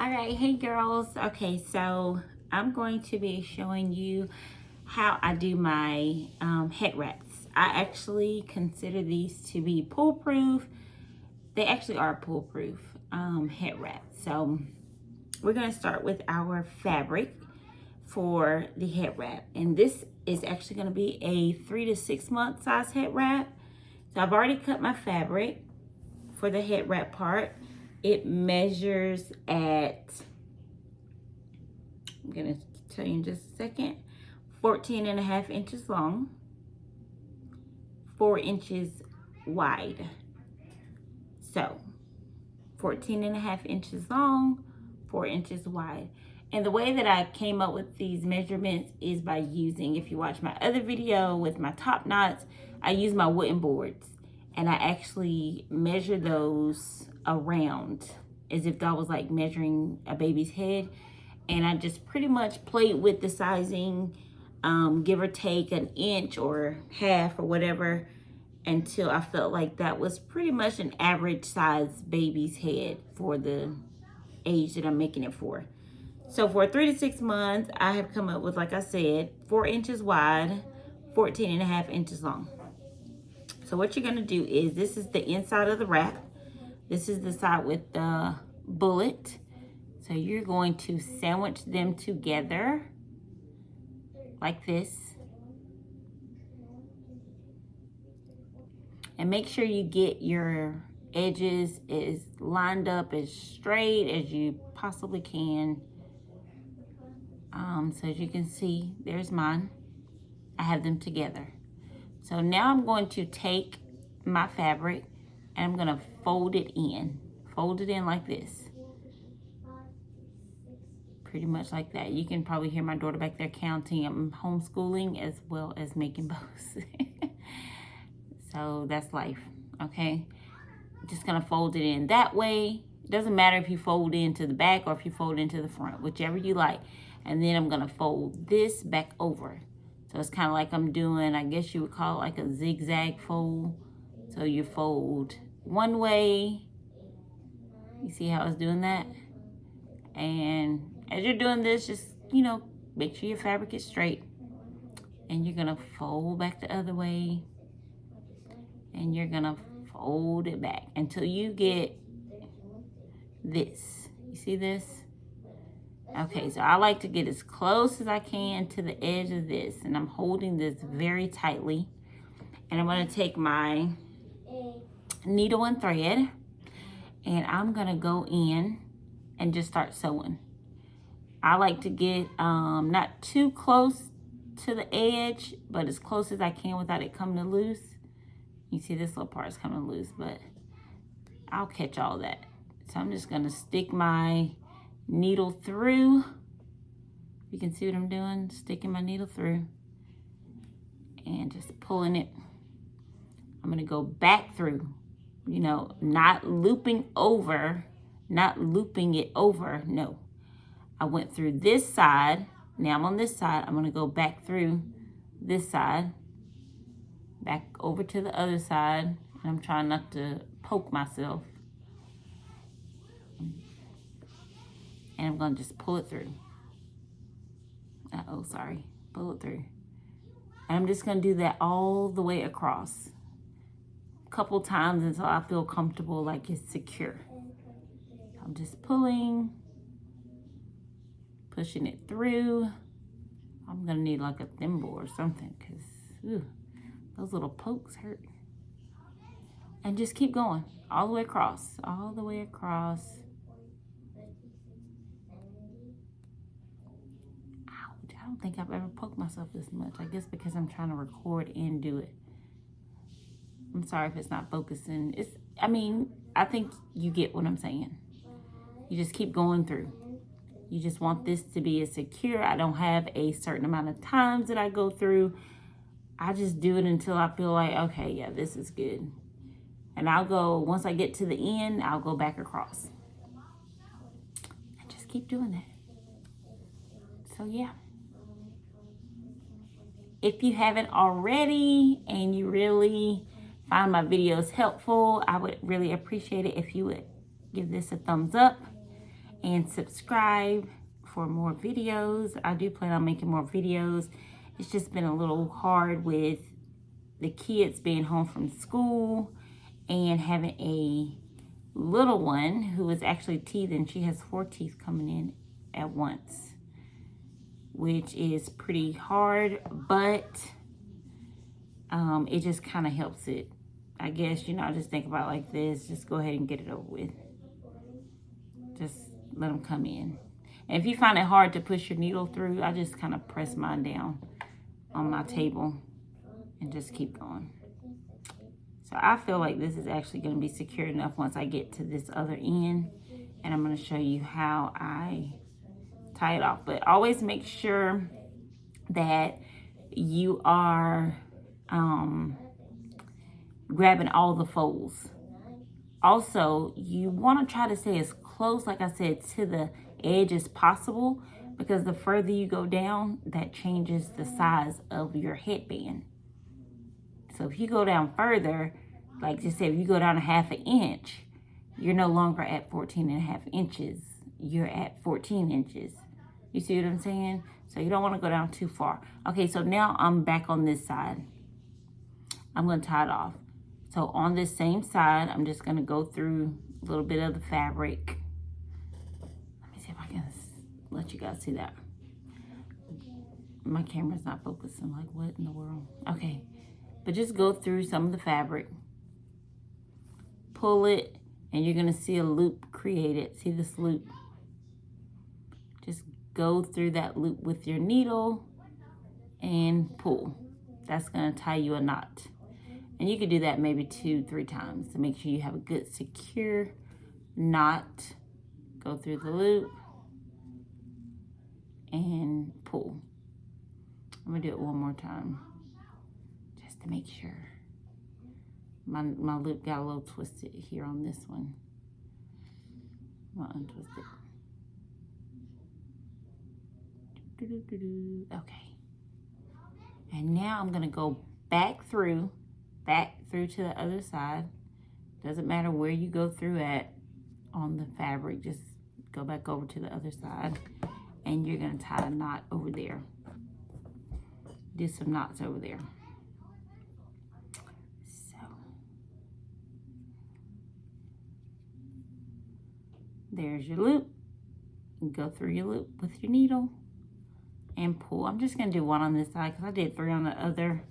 All right, hey girls. Okay, so I'm going to be showing you how I do my head wraps. I actually consider these to be pool proof. They actually are pool proof head wraps. So we're going to start with our fabric for the head wrap, and this is actually going to be a 3 to 6 month size head wrap. So I've already cut my fabric for the head wrap part. It measures at, I'm gonna tell you in just a second, 14.5 inches long, 4 inches wide. So 14.5 inches long, 4 inches wide. And the way that I came up with these measurements is by using, if you watch my other video with my top knots, I use my wooden boards and I actually measure those around as if that was like measuring a baby's head. And I just pretty much played with the sizing, give or take an inch or half or whatever, until I felt like that was pretty much an average size baby's head for the age that I'm making it for. So for 3 to 6 months, I have come up with, like I said, 4 inches wide, 14.5 inches long. So what you're gonna do is, this is the inside of the wrap. This is the side with the bullet. So you're going to sandwich them together like this. And make sure you get your edges as lined up as straight as you possibly can. So as you can see, there's mine. I have them together. So now I'm going to take my fabric and I'm gonna fold it in. Fold it in like this. Pretty much like that. You can probably hear my daughter back there counting. I'm homeschooling as well as making bows. So that's life, okay? Just gonna fold it in that way. It doesn't matter if you fold into the back or if you fold into the front, whichever you like. And then I'm gonna fold this back over. So it's kind of like I'm doing, I guess you would call it like a zigzag fold. So you fold one way. You see how I was doing that? And as you're doing this, just, make sure your fabric is straight. And you're gonna fold back the other way. And you're gonna fold it back until you get this. You see this? Okay, so I like to get as close as I can to the edge of this, and I'm holding this very tightly. And I'm gonna take my needle and thread, and I'm gonna go in and just start sewing. I like to get not too close to the edge, but as close as I can without it coming loose. You see this little part is coming loose, but I'll catch all that. So I'm just gonna stick my needle through. You can see what I'm doing, sticking my needle through and just pulling it. I'm gonna go back through, not looping over, not looping it over, no. I went through this side, now I'm on this side, I'm gonna go back through this side, back over to the other side, and I'm trying not to poke myself. And I'm gonna just pull it through. Sorry, pull it through. And I'm just gonna do that all the way across. A couple times until I feel comfortable, like it's secure. I'm just pulling, pushing it through. I'm gonna need like a thimble or something, because those little pokes hurt. And just keep going all the way across, all the way across. Ouch, I don't think I've ever poked myself this much. I guess because I'm trying to record and do it. I'm sorry if it's not focusing. I think you get what I'm saying. You just keep going through. You just want this to be as secure. I don't have a certain amount of times that I go through. I just do it until I feel like, okay, yeah, this is good. And I'll go, once I get to the end, I'll go back across. And just keep doing that. So yeah. If you haven't already and you really find my videos helpful, I would really appreciate it if you would give this a thumbs up. and subscribe for more videos. I do plan on making more videos. It's just been a little hard with the kids being home from school and having a little one who is actually teething. She has 4 teeth coming in at once, which is pretty hard, but it just kind of helps it. I guess, you know, I just think about it like this. Just go ahead and get it over with. Just let them come in. And if you find it hard to push your needle through, I just kind of press mine down on my table and just keep going. So I feel like this is actually going to be secure enough once I get to this other end. And I'm going to show you how I tie it off. But always make sure that you are grabbing all the folds. Also, you want to try to stay as close, like I said, to the edge as possible, because the further you go down, that changes the size of your headband. So if you go down further, like just say if you go down 1/2 inch, you're no longer at 14.5 inches. You're at 14 inches. You see what I'm saying? So you don't want to go down too far. Okay, so now I'm back on this side. I'm going to tie it off. So on this same side, I'm just going to go through a little bit of the fabric. Let me see if I can let you guys see that. My camera's not focusing. Like, what in the world? Okay. But just go through some of the fabric. Pull it, and you're going to see a loop created. See this loop? Just go through that loop with your needle and pull. That's going to tie you a knot. And you could do that maybe 2-3 times to make sure you have a good secure knot. Go through the loop and pull. I'm going to do it one more time just to make sure. My loop got a little twisted here on this one. I'm going to untwist it. Okay. And now I'm going to go back through to the other side. Doesn't matter where you go through at on the fabric, just go back over to the other side, and you're going to tie a knot over there. Do some knots over there. So there's your loop. Go through your loop with your needle and pull. I'm just going to do one on this side because I did 3 on the other.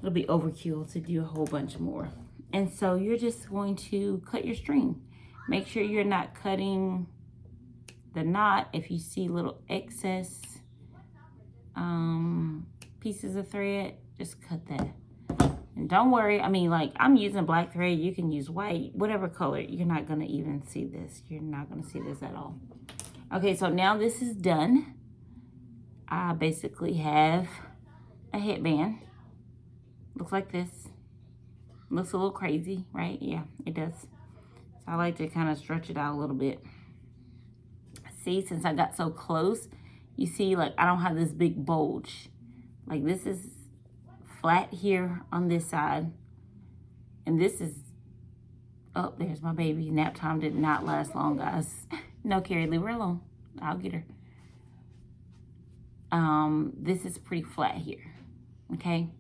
It'll be overkill to do a whole bunch more. And so you're just going to cut your string. Make sure you're not cutting the knot. If you see little excess pieces of thread, just cut that. And don't worry, I mean, like, I'm using black thread. You can use white, whatever color. You're not going to even see this. You're not going to see this at all. Okay, so now this is done. I basically have a headband. Looks like this. Looks a little crazy, right? Yeah, it does. So I like to kind of stretch it out a little bit. See, since I got so close, you see, like, I don't have this big bulge. Like, this is flat here on this side. And this is, oh, there's my baby. Nap time did not last long, guys. No, Carrie, leave her alone. I'll get her. This is pretty flat here, okay?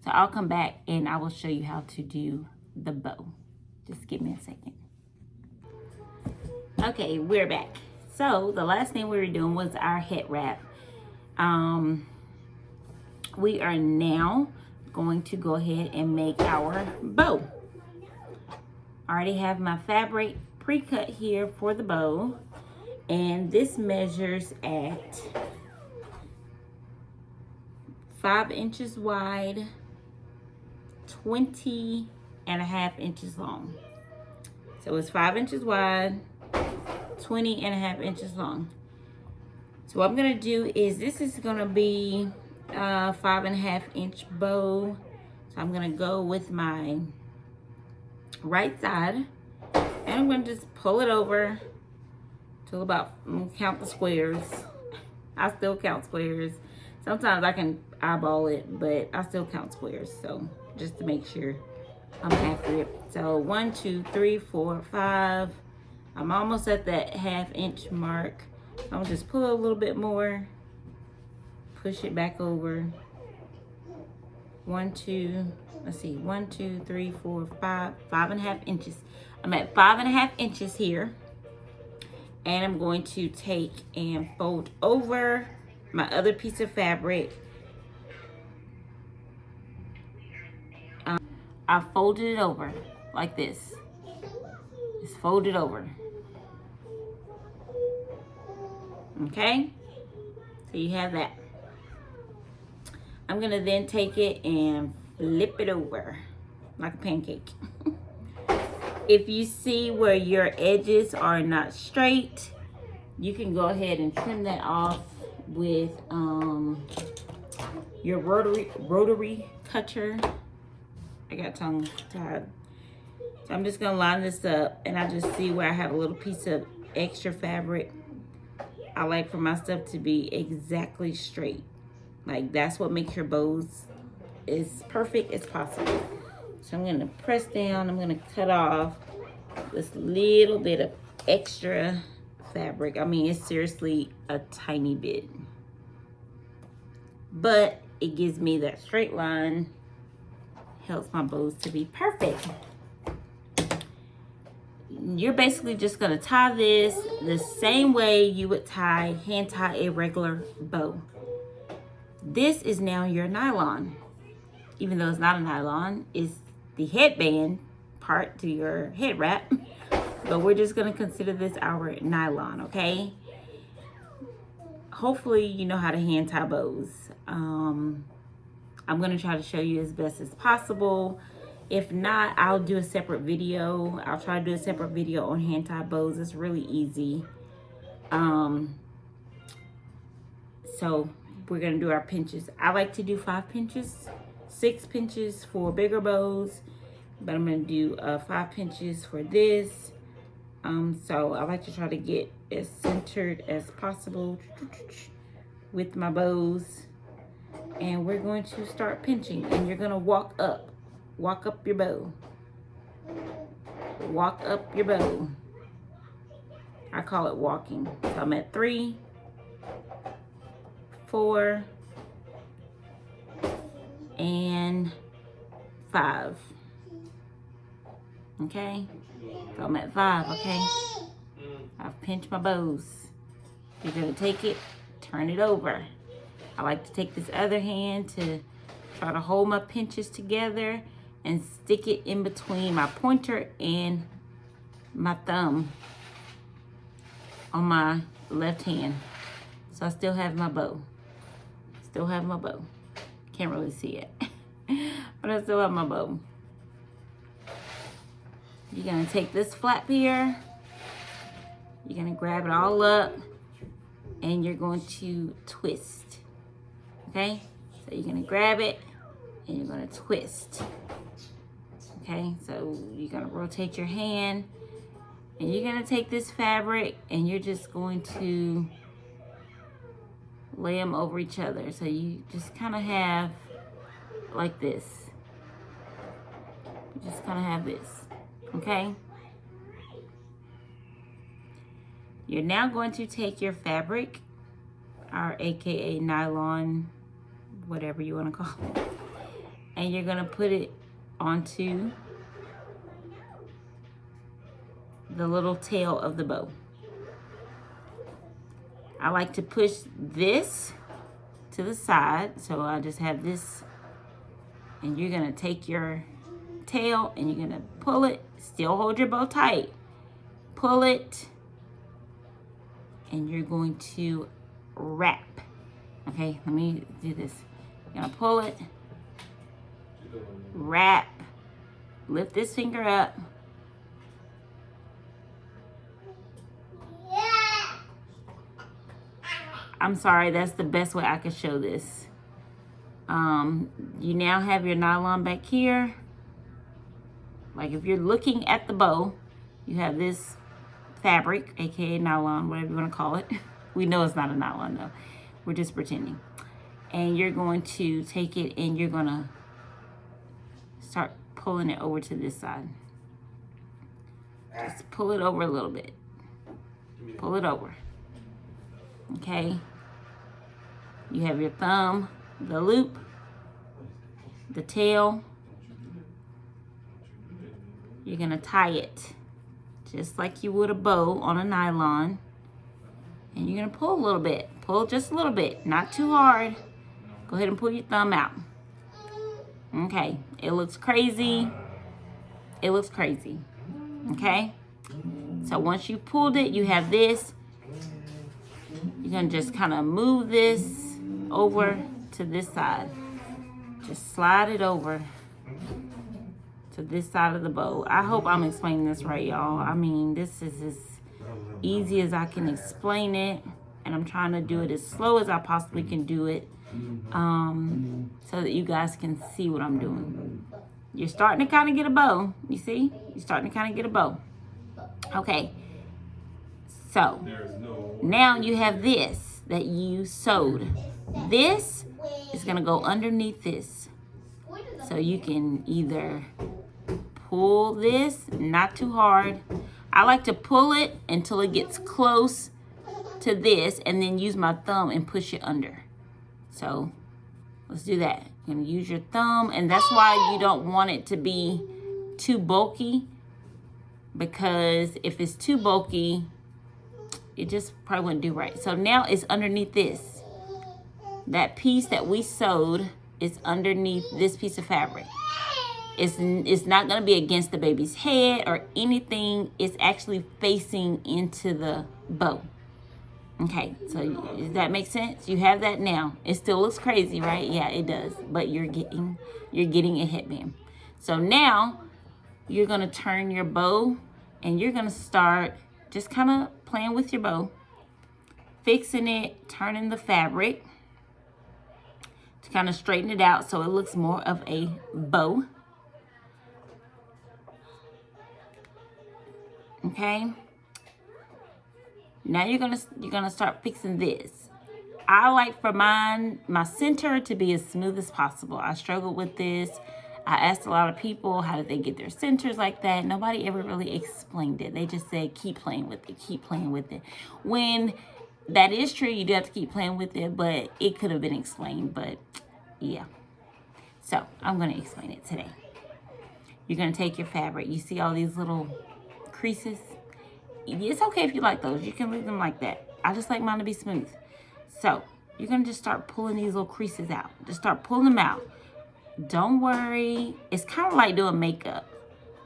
So I'll come back and I will show you how to do the bow. Just give me a second. Okay, we're back. So the last thing we were doing was our head wrap. We are now going to go ahead and make our bow. I already have my fabric pre-cut here for the bow. And this measures at 5 inches wide, 20.5 inches long. So it's 5 inches wide, 20.5 inches long. So what I'm gonna do is, this is gonna be a 5.5 inch bow. So I'm gonna go with my right side, and I'm gonna just pull it over till about, I'm gonna count the squares. I still count squares. Sometimes I can eyeball it, but I still count squares. So just to make sure I'm accurate. So 1, 2, 3, 4, 5, I'm almost at that 1/2 inch mark. I'll just pull a little bit more, push it back over. 1, 2, let's see, 1, 2, 3, 4, 5, 5.5 inches. I'm at 5.5 inches here. And I'm going to take and fold over my other piece of fabric. I folded it over like this. Just fold it over. Okay? So you have that. I'm gonna then take it and flip it over like a pancake. If you see where your edges are not straight, you can go ahead and trim that off with your rotary cutter. I got tongue tied. So I'm just gonna line this up, and I just see where I have a little piece of extra fabric. I like for my stuff to be exactly straight. Like, that's what makes your bows as perfect as possible. So I'm gonna press down, I'm gonna cut off this little bit of extra fabric. I mean, it's seriously a tiny bit, but it gives me that straight line, helps my bows to be perfect. You're basically just gonna tie this the same way you would hand tie a regular bow. This is now your nylon. Even though it's not a nylon, it's the headband part to your head wrap. But we're just gonna consider this our nylon, okay? Hopefully you know how to hand tie bows. I'm gonna try to show you as best as possible. If not, I'll do a separate video. I'll try to do a separate video on hand tie bows. It's really easy. So we're gonna do our pinches. I like to do 5 pinches, 6 pinches for bigger bows, but I'm gonna do 5 pinches for this. So I like to try to get as centered as possible with my bows. And we're going to start pinching, and you're gonna walk up your bow. Walk up your bow. I call it walking. So I'm at 3, 4, and 5. Okay? So I'm at 5, okay? I've pinched my bows. You're gonna take it, turn it over. I like to take this other hand to try to hold my pinches together and stick it in between my pointer and my thumb on my left hand. So I still have my bow. Still have my bow. Can't really see it, but I still have my bow. You're gonna take this flap here. You're gonna grab it all up, and you're going to twist. Okay, so you're gonna grab it and you're gonna twist. Okay, so you're gonna rotate your hand, and you're gonna take this fabric and you're just going to lay them over each other. So you just kind of have like this. You just kind of have this, okay? You're now going to take your fabric, our AKA nylon, whatever you want to call it, and you're gonna put it onto the little tail of the bow. I like to push this to the side, so I just have this, and you're gonna take your tail and you're gonna pull it, still hold your bow tight, pull it, and you're going to wrap. Okay, let me do this. You're gonna pull it, wrap, lift this finger up, I'm sorry, that's the best way I could show this. You now have your nylon back here. Like if you're looking at the bow, you have this fabric, aka nylon, whatever you want to call it. We know it's not a nylon though. We're just pretending. And you're going to take it and you're going to start pulling it over to this side. Just pull it over a little bit. Pull it over. Okay. You have your thumb, the loop, the tail. You're going to tie it just like you would a bow on a nylon. And you're going to pull a little bit. Pull just a little bit, not too hard. Go ahead and pull your thumb out. Okay, it looks crazy. It looks crazy. Okay? So once you've pulled it, you have this. You're going to just kind of move this over to this side. Just slide it over to this side of the bow. I hope I'm explaining this right, y'all. I mean, this is as easy as I can explain it. And I'm trying to do it as slow as I possibly can do it. So that you guys can see what I'm doing. You're starting to kind of get a bow. You see? You're starting to kind of get a bow. Okay. So, now you have this that you sewed. This is going to go underneath this. So you can either pull this, not too hard. I like to pull it until it gets close to this and then use my thumb and push it under. So let's do that. You're going to use your thumb, and that's why you don't want it to be too bulky, because if it's too bulky, it just probably wouldn't do right. So now it's underneath this. That piece that we sewed is underneath this piece of fabric. It's not going to be against the baby's head or anything. It's actually facing into the bow. Okay, so does that make sense? You have that now. It still looks crazy, right? Yeah, it does. But you're getting a headband. So now you're going to turn your bow and you're going to start just kind of playing with your bow, fixing it, turning the fabric to kind of straighten it out so it looks more of a bow. Okay. Now you're gonna start fixing this. I like for my center to be as smooth as possible. I struggled with this. I asked a lot of people how did they get their centers like that. Nobody ever really explained it. They just said keep playing with it, keep playing with it. When that is true, you do have to keep playing with it, but it could have been explained. But yeah. So I'm gonna explain it today. You're gonna take your fabric. You see all these little creases? It's okay if you like those. You can leave them like that. I just like mine to be smooth. So you're going to just start pulling these little creases out. Just start pulling them out. Don't worry. It's kind of like doing makeup.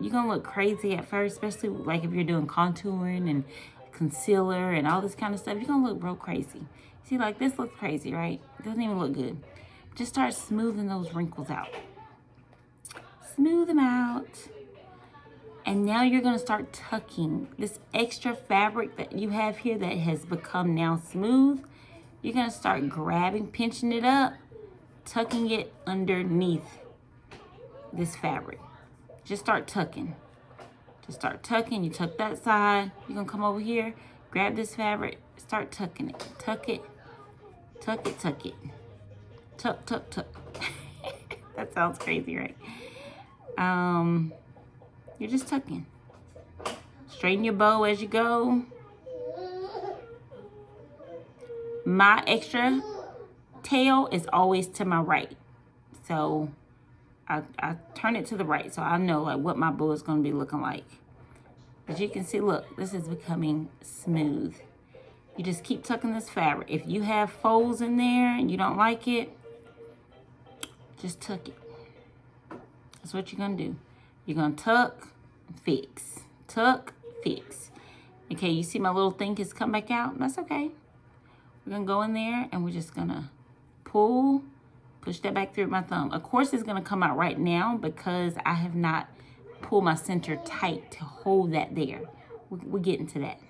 You're going to look crazy at first, especially like if you're doing contouring and concealer and all this kind of stuff. You're going to look real crazy. See, like this looks crazy, right? It doesn't even look good. Just start smoothing those wrinkles out. Smooth them out. And now you're going to start tucking this extra fabric that you have here that has become now smooth. You're going to start grabbing, pinching it up, tucking it underneath this fabric. Just start tucking. Just start tucking. You tuck that side. You're going to come over here, grab this fabric, start tucking it. Tuck it. Tuck it, tuck it. Tuck, tuck, tuck. That sounds crazy, right? You're just tucking. Straighten your bow as you go. My extra tail is always to my right. So I turn it to the right so I know like what my bow is going to be looking like. As you can see, look, this is becoming smooth. You just keep tucking this fabric. If you have folds in there and you don't like it, just tuck it. That's what you're going to do. You're going to tuck, fix. Tuck, fix. Okay, you see my little thing has come back out? That's okay. We're going to go in there and we're just going to pull, push that back through with my thumb. Of course, it's going to come out right now because I have not pulled my center tight to hold that there. We're getting to that.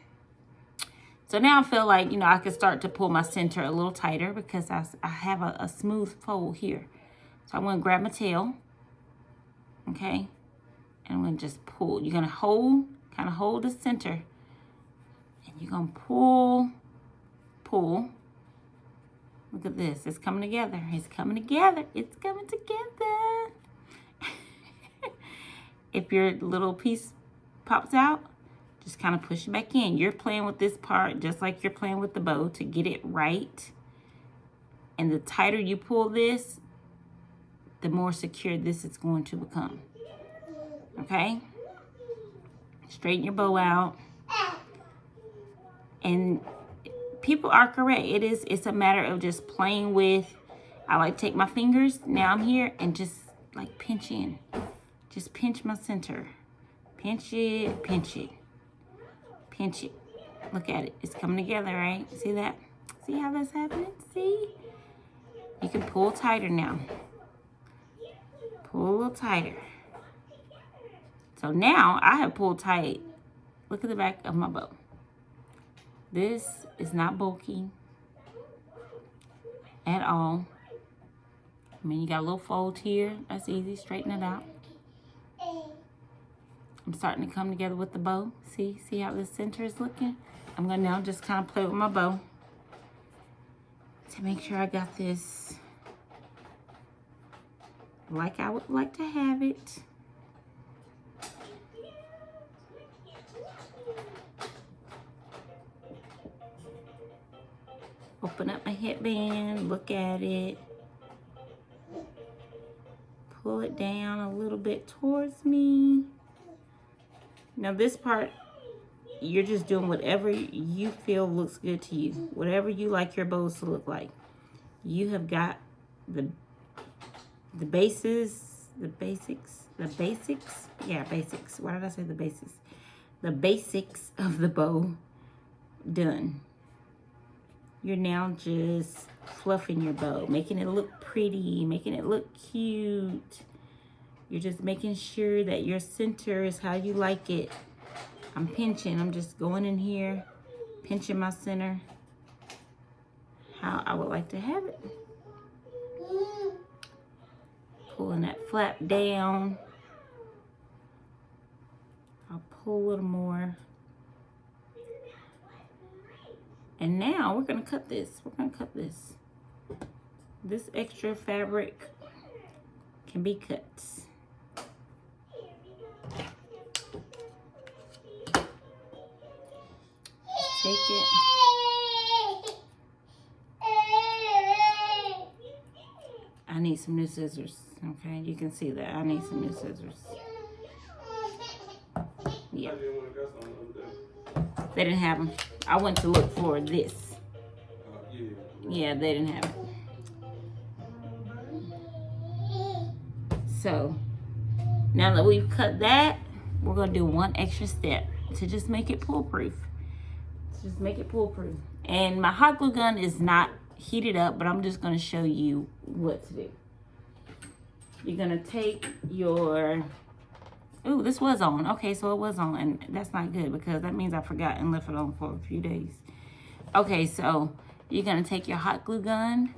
So now I feel like, you know, I can start to pull my center a little tighter because I have a smooth fold here. So I'm going to grab my tail. Okay. And I'm going to just pull. You're going to hold, kind of hold the center. And you're going to pull, pull. Look at this. It's coming together. It's coming together. It's coming together. If your little piece pops out, Just kind of push it back in. You're playing with this part just like you're playing with the bow to get it right. And the tighter you pull this, the more secure this is going to become. Okay? Straighten your bow out. And people are correct. It's a matter of just playing with. I like to take my fingers. Now I'm here and just like pinch in. Just pinch my center. Pinch it, pinch it. Pinch it. Look at it. It's coming together, right? See that? See how that's happening? See? You can pull tighter now. Pull a little tighter. So now I have pulled tight. Look at the back of my bow. This is not bulky at all. I mean, you got a little fold here. That's easy. Straighten it out. I'm starting to come together with the bow. See how the center is looking? I'm going to now just kind of play with my bow to make sure I got this like I would like to have it. Open up my headband, look at it. Pull it down a little bit towards me. Now this part, you're just doing whatever you feel looks good to you. Whatever you like your bows to look like. You have got the basics. Yeah, basics. Why did I say the basics? The basics of the bow done. You're now just fluffing your bow, making it look pretty, making it look cute. You're just making sure that your center is how you like it. I'm pinching. I'm just going in here, pinching my center, how I would like to have it. Pulling that flap down. I'll pull a little more. And now we're going to cut this. We're going to cut this. This extra fabric can be cut. Take it. I need some new scissors. Okay, you can see that. I need some new scissors. Yeah. They didn't have them. I went to look for this. Yeah, they didn't have it. So, now that we've cut that, we're going to do one extra step to just make it pull proof. Just make it pull proof. And my hot glue gun is not heated up, but I'm just going to show you what to do. You're going to take your... Ooh, this was on. Okay, so it was on, and that's not good because that means I forgot and left it on for a few days. Okay, so you're going to take your hot glue gun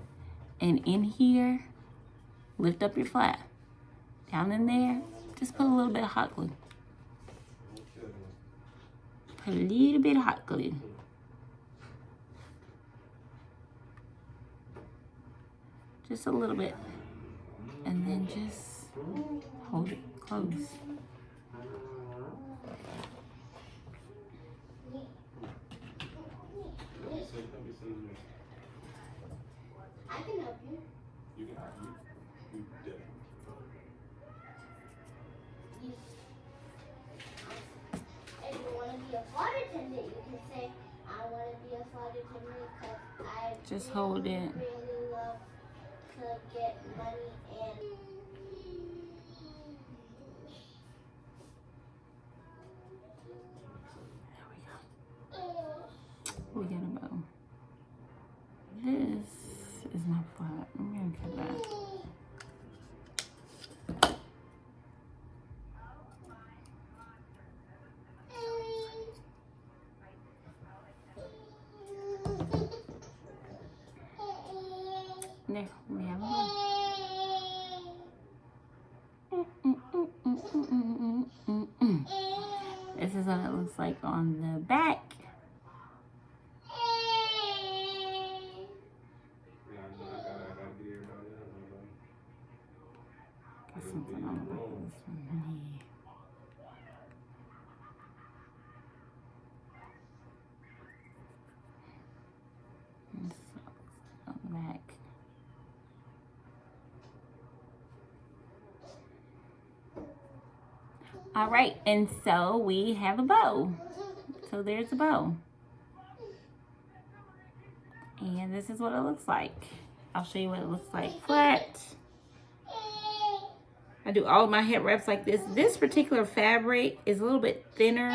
and in here, lift up your flap. Down in there, just put a little bit of hot glue. Put a little bit of hot glue. Just a little bit. And then just hold it close. I can help you. You can help me. You definitely. If you want to be a flight attendant, you can say, I want to be a flight attendant because I just hold it. Really love to get money and... We got a bow. This is my flap. I'm going to cut that. There, we have a bow. This is what it looks like on the back. Something on the back of this one. All right, and so we have a bow. So there's a bow. And this is what it looks like. I'll show you what it looks like flat. I do all of my head wraps like this. This particular fabric is a little bit thinner.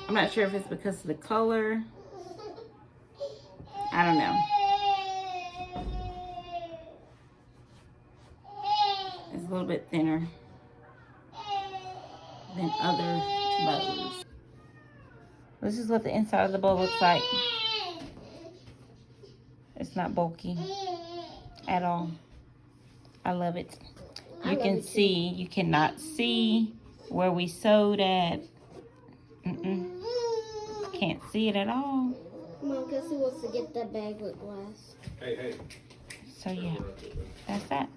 I'm not sure if it's because of the color. I don't know. It's a little bit thinner than other bows. This is what the inside of the bow looks like. It's not bulky at all. I love it. You can see, you cannot see where we sewed at. Can't see it at all. Come on, because he wants to get that bag with glass. Hey. So yeah, that's that.